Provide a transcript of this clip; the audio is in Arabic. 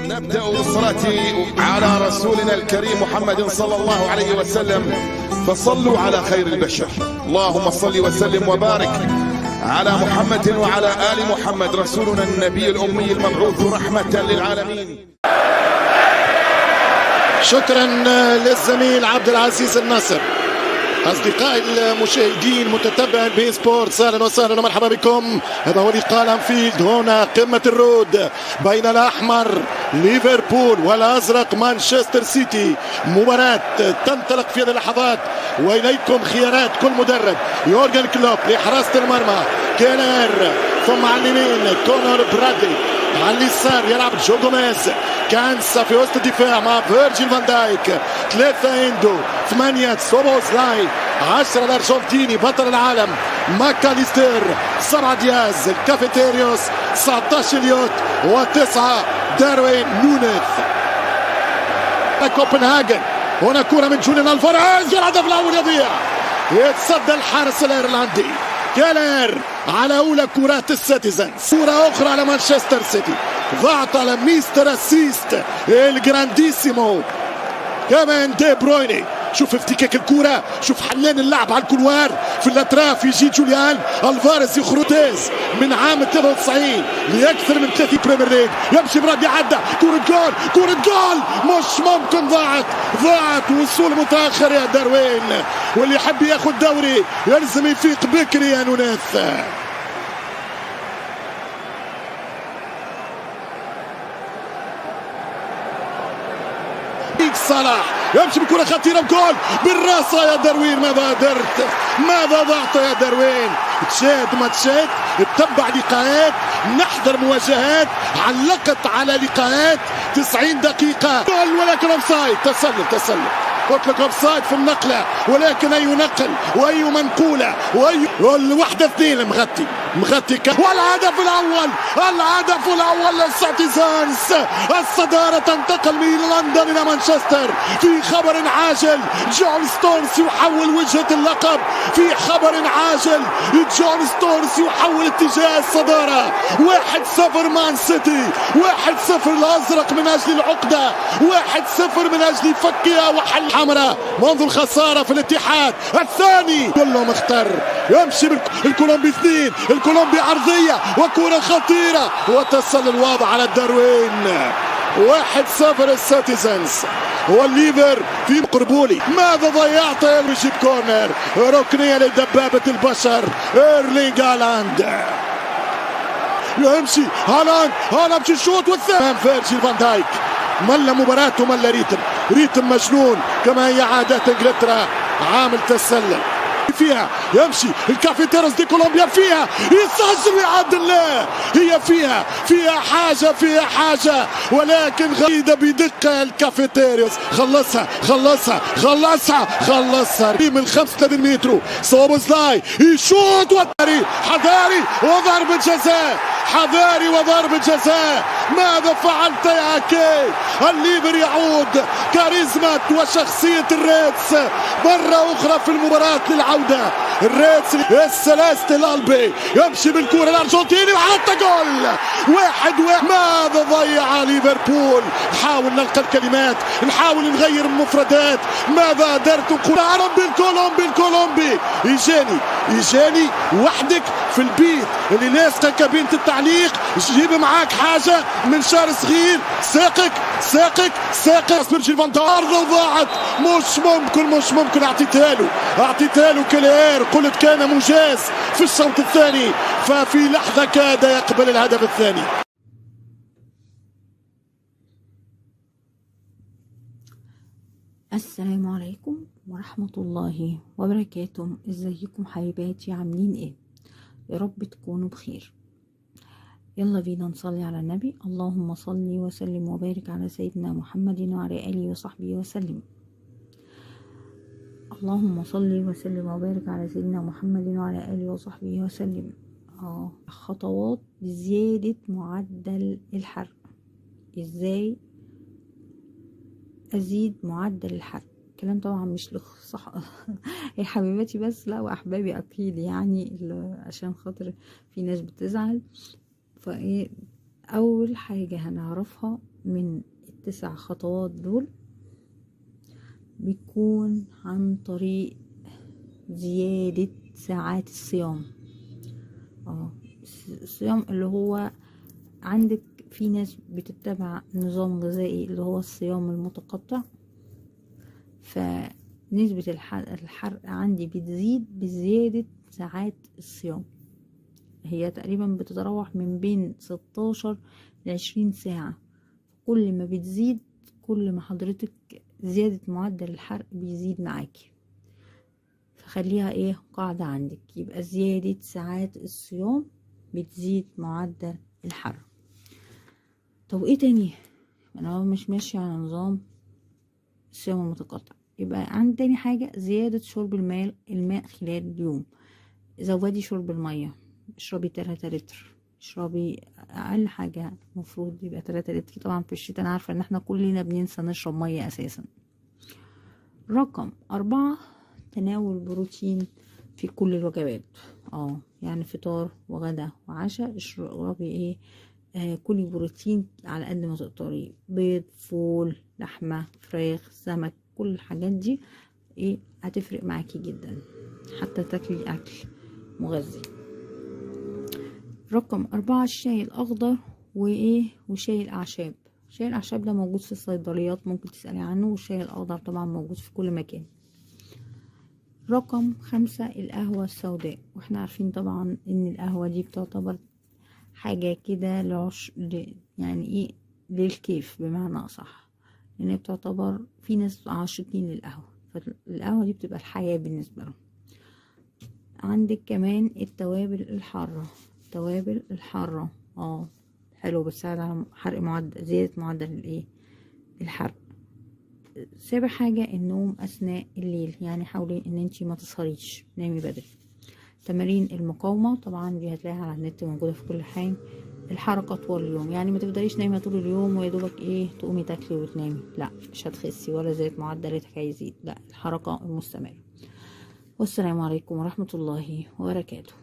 نبدأ بالصلاة على رسولنا الكريم محمد صلى الله عليه وسلم، فصلوا على خير البشر. اللهم صل وسلم وبارك على محمد وعلى آل محمد رسولنا النبي الأمي المبعوث رحمة للعالمين. شكرا للزميل عبد العزيز الناصر. أصدقائي المشاهدين متتبعين بين سبورتس، أهلا وسهلا ومرحبا بكم. هذا هو لقاء الأنفيلد، هنا قمة الرود بين الأحمر ليفربول والأزرق مانشستر سيتي. مباراة تنطلق في هذه اللحظات، وإليكم خيارات كل مدرب. يورجن كلوب لحراسة المرمى، كيلر، ثم على اليمين كونور برادلي، على اليسار يلعب جو جوميز، كانسا في وسط الدفاع مع فيرجيل فان دايك، 3 اندو، 8 سوبوزلاي، 10 الارجنتيني بطل العالم ماكاليستر، 7 دياز، الكافيتيريوس، 19 اليوت، و9 داروين نونيز. كوبنهاجن، هنا كرة من جوليان الفاريز، الهدف الأول يضيع، يتصدى الحارس الأيرلندي كيلر على أولى كرات السيتيزنز. كرة أخرى على مانشستر سيتي، ضغط على ميستر أسيست الجرانديسيمو كمان دي برويني. شوف افتكاك الكرة، شوف حلان اللعب على الكولوار في الأطراف، يجي جوليان الفاريز يخرجز من عام 93 لأكثر من 30 بريمير ليج، يمشي براد يعدى، كرة جول، كرة جول، مش ممكن، ضاعت وصول متأخر يا داروين، واللي يحب ياخد دوري يلزم يفيق بكري يا نونيث. صلاح يمشي بكرة خطيرة بجول بالراسة يا داروين. ماذا درت؟ ماذا ضعت يا داروين؟ تشاد ما تشاد، تتبع لقاءات، نحضر مواجهات، علقت على لقاءات 90 دقيقة، ولكن اوفسايد. تسلل قلت لك اوفسايد في النقلة، ولكن أي نقل وأي منقولة وأي الوحدة 2 مغطي والهدف الأول للسيتيزنز. الصدارة تنتقل من لندن إلى مانشستر في خبر عاجل. جون ستونز يحول وجهة اللقب في خبر عاجل. جون ستونز يحول اتجاه الصدارة. 1-0 مان سيتي، 1-0 الأزرق من أجل العقدة، 1-0 من أجل فكها وحل حمراء منذ الخسارة في الاتحاد الثاني. كله مختار، يمشي الكولومبي 2، الكولومبي عرضية وكرة خطيرة وتصل الوضع على داروين. 1-0 السيتيزنز، والليفر في قربولي. ماذا ضيعت؟ يجيب كورنر، ركنية لدبابة البشر إيرلينغ هالاند. يمشي هالاند مشي الشوط والثاني. فيرجيل فان دايك ملا مباراته، ملا ريتم مجنون كما هي عادات انجلترا. عامل تسلل فيها، يمشي الكافيتيروس دي كولومبيا، فيها يسجل ويعدل. لا، هي فيها حاجة ولكن غريدة بدقة. الكافيتيروس خلصها من 35 متر. سوبوزلاي يشوط حذاري وضربة جزاء. ماذا فعلت يا أكي؟ الليفر يعود كاريزما وشخصية الريدز مرة أخرى في المباراة للعودة. الريدز الثلاثة الألبي يمشي بالكرة الأرجنتيني وحتى جول 1-1. ماذا ضيع ليفربول؟ نحاول نلقى الكلمات، نحاول نغير المفردات. ماذا درت؟ الكولومبي يجاني وحدك في البيت اللي لاصقة كابينة التعليق. جيب معاك حاجة من شعر صغير، ساقك فيرجيل فان دايك. وضاعت، مش ممكن. اعطيتها له كلير، قلت كان مجاز في الشوط الثاني، ففي لحظة كاد يقبل الهدف الثاني. السلام عليكم ورحمة الله وبركاته. ازيكم حبيباتي، عاملين ايه؟ يا رب تكونوا بخير. يلا بينا نصلي على النبي. اللهم صل وسلم وبارك على سيدنا محمد وعلى آله وصحبه وسلم. اللهم صل وسلم وبارك على سيدنا محمد وعلى آله وصحبه وسلم. خطوات لزيادة معدل الحرق. ازاي ازيد معدل الحرق؟ الكلام طبعا مش صح يا حبيباتي بس، لا واحبابي اكيد، يعني عشان خاطر في ناس بتزعل. فايه اول حاجة هنعرفها من ال9 خطوات دول بيكون عن طريق زيادة ساعات الصيام. الصيام اللي هو عندك في ناس بتتبع نظام غذائي اللي هو الصيام المتقطع، فنسبة الحرق عندي بتزيد بزيادة ساعات الصيام. هي تقريبا بتتراوح من بين 16 ل20 ساعة. كل ما بتزيد كل ما حضرتك زيادة معدل الحرق بيزيد معاكي، فخليها قاعدة عندك، يبقى زيادة ساعات الصيام بتزيد معدل الحرق. طب ايه تاني؟ انا مش ماشية على نظام الصيام المتقطع. يبقى عندي تاني حاجة زيادة شرب الماء خلال اليوم. زودي شرب المية، اشربي 3 لتر، اشربي اقل حاجة المفروض يبقى 3 لتر. طبعا في الشتاء انا عارفة ان احنا كلنا بننسى نشرب مية اساسا. رقم 4 تناول بروتين في كل الوجبات. يعني فطار وغدا وعشاء اشربي كلي بروتين على قد ما تقدري، بيض، فول، لحمة، فراخ، سمك، كل الحاجات دي هتفرق معاكي جدا، حتى تاكلي اكل مغذي. رقم 4 الشاي الاخضر وشاي الاعشاب. شاي الاعشاب ده موجود في الصيدليات، ممكن تسألي عنه، والشاي الاخضر طبعا موجود في كل مكان. رقم 5 القهوة السوداء، واحنا عارفين طبعا ان القهوة دي بتعتبر حاجة كده يعني للكيف بمعنى اصح، لان بتعتبر في ناس عاشقين للقهوة، فالقهوة دي بتبقى الحياة بالنسبة لهم. عندك كمان التوابل الحارة حلو، بتساعد على زيادة معدل الحرق. 7 حاجة النوم اثناء الليل، يعني حاولي ان انتي ما تسهريش، نامي بدري. تمارين المقاومة طبعا دي هتلاقيها على النت، موجودة في كل حاجة. الحركة طول اليوم، يعني ما تفضليش نايمة طول اليوم ويدوبك تقومي تاكلي وتنامي، لا مش هتخسي ولا زيادة معدلك هيزيد، لا الحركة المستمرة. والسلام عليكم ورحمة الله وبركاته.